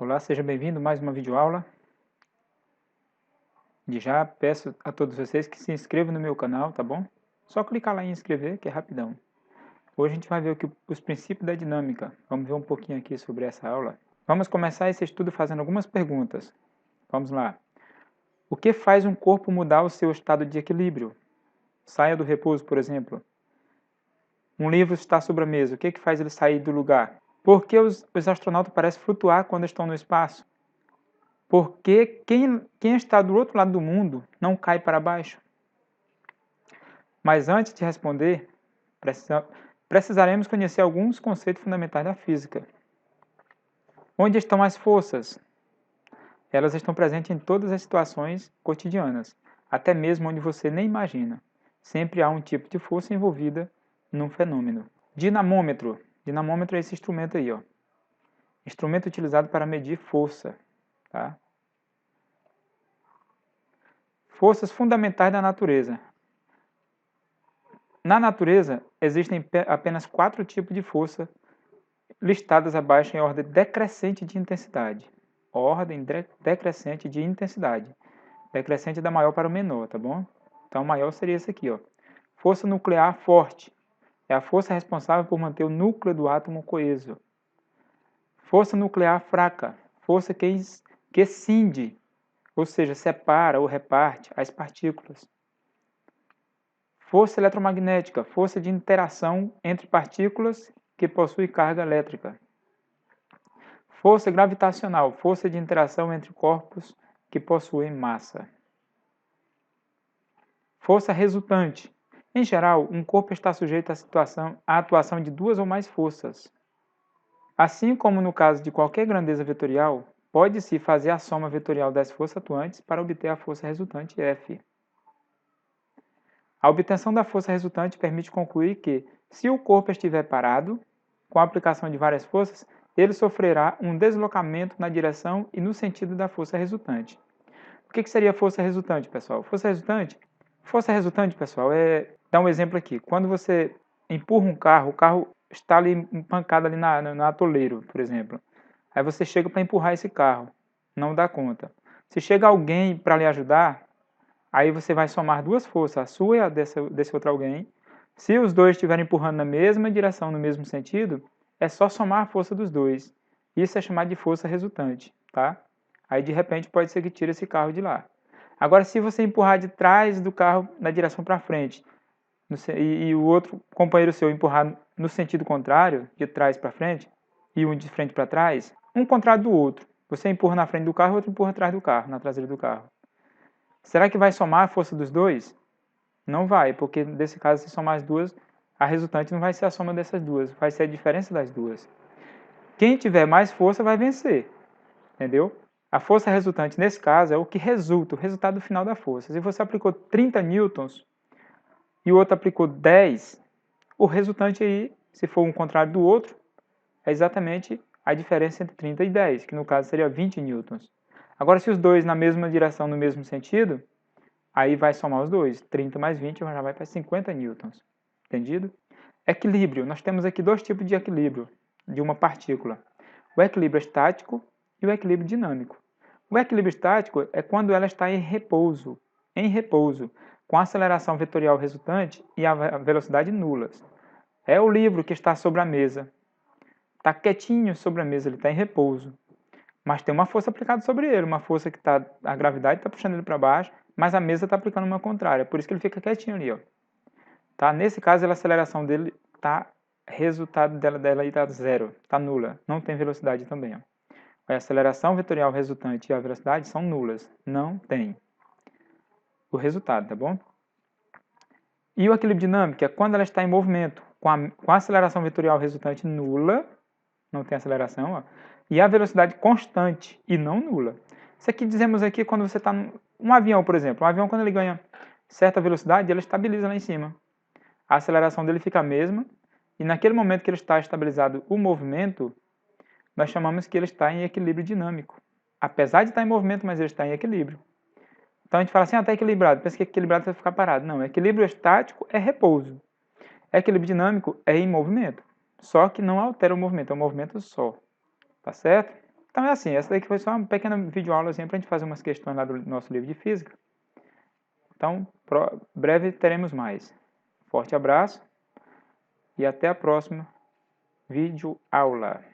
Olá, seja bem-vindo a mais uma videoaula. De já peço a todos vocês que se inscrevam no meu canal, tá bom? Só clicar lá em inscrever que é rapidão. Hoje a gente vai ver os princípios da dinâmica. Vamos ver um pouquinho aqui sobre essa aula. Vamos começar esse estudo fazendo algumas perguntas. Vamos lá. O que faz um corpo mudar o seu estado de equilíbrio? Saia do repouso, por exemplo. Um livro está sobre a mesa. O que faz ele sair do lugar? Por que os astronautas parecem flutuar quando estão no espaço? Porque quem está do outro lado do mundo não cai para baixo. Mas antes de responder, precisaremos conhecer alguns conceitos fundamentais da física. Onde estão as forças? Elas estão presentes em todas as situações cotidianas, até mesmo onde você nem imagina. Sempre há um tipo de força envolvida num fenômeno. Dinamômetro. Dinamômetro é esse instrumento aí, ó. Instrumento utilizado para medir força. Tá? Forças fundamentais da natureza. Na natureza, existem apenas 4 tipos de força listadas abaixo em ordem decrescente de intensidade. Ordem decrescente de intensidade. Decrescente da maior para o menor, tá bom? Então, o maior seria esse aqui, ó. Força nuclear forte. É a força responsável por manter o núcleo do átomo coeso. Força nuclear fraca. Força que cinde, ou seja, separa ou reparte as partículas. Força eletromagnética, força de interação entre partículas que possui carga elétrica. Força gravitacional, força de interação entre corpos que possuem massa. Força resultante. Em geral, um corpo está sujeito à atuação de 2 ou mais forças. Assim como no caso de qualquer grandeza vetorial, pode-se fazer a soma vetorial das forças atuantes para obter a força resultante F. A obtenção da força resultante permite concluir que, se o corpo estiver parado, com a aplicação de várias forças, ele sofrerá um deslocamento na direção e no sentido da força resultante. O que seria força resultante, pessoal? Força resultante, pessoal, dar um exemplo aqui. Quando você empurra um carro, o carro está ali empancado ali no atoleiro, por exemplo. Aí você chega para empurrar esse carro, não dá conta. Se chega alguém para lhe ajudar, aí você vai somar 2 forças, a sua e a desse outro alguém. Se os dois estiverem empurrando na mesma direção, no mesmo sentido, é só somar a força dos dois. Isso é chamado de força resultante, tá? Aí de repente pode ser que tire esse carro de lá. Agora, se você empurrar de trás do carro na direção para frente, e o outro companheiro seu empurrar no sentido contrário, de trás para frente, e um de frente para trás, um contrário do outro. Você empurra na frente do carro, o outro empurra atrás do carro, na traseira do carro. Será que vai somar a força dos dois? Não vai, porque nesse caso, se somar as duas, a resultante não vai ser a soma dessas duas, vai ser a diferença das duas. Quem tiver mais força vai vencer, entendeu? A força resultante, nesse caso, é o que resulta, o resultado final da força. Se você aplicou 30 newtons e o outro aplicou 10, o resultante aí, se for um contrário do outro, é exatamente a diferença entre 30 e 10, que no caso seria 20 newtons. Agora, se os dois na mesma direção, no mesmo sentido, aí vai somar os dois. 30 mais 20 já vai para 50 newtons. Entendido? Equilíbrio. Nós temos aqui 2 tipos de equilíbrio de uma partícula. O equilíbrio estático e o equilíbrio dinâmico. O equilíbrio estático é quando ela está em repouso, com a aceleração vetorial resultante e a velocidade nulas. É o livro que está sobre a mesa. Está quietinho sobre a mesa, ele está em repouso. Mas tem uma força aplicada sobre ele, uma força que está, a gravidade está puxando ele para baixo, mas a mesa está aplicando uma contrária, por isso que ele fica quietinho ali, ó. Tá? Nesse caso, a aceleração dele está, resultado dela está zero, está nula, não tem velocidade também, ó. A aceleração vetorial resultante e a velocidade são nulas, não tem o resultado, tá bom? E o equilíbrio dinâmico é quando ela está em movimento, com a aceleração vetorial resultante nula, não tem aceleração, ó, e a velocidade constante e não nula. Isso aqui dizemos aqui quando você está num avião, por exemplo. Um avião, quando ele ganha certa velocidade, ele estabiliza lá em cima. A aceleração dele fica a mesma, e naquele momento que ele está estabilizado o movimento, nós chamamos que ele está em equilíbrio dinâmico. Apesar de estar em movimento, mas ele está em equilíbrio. Então a gente fala assim, está equilibrado. Pensa que equilibrado vai ficar parado. Não, equilíbrio estático é repouso. Equilíbrio dinâmico é em movimento. Só que não altera o movimento, é um movimento só. Tá certo? Então é assim, essa daqui foi só uma pequena videoaula assim, para a gente fazer umas questões lá do nosso livro de física. Então, breve teremos mais. Forte abraço e até a próxima videoaula.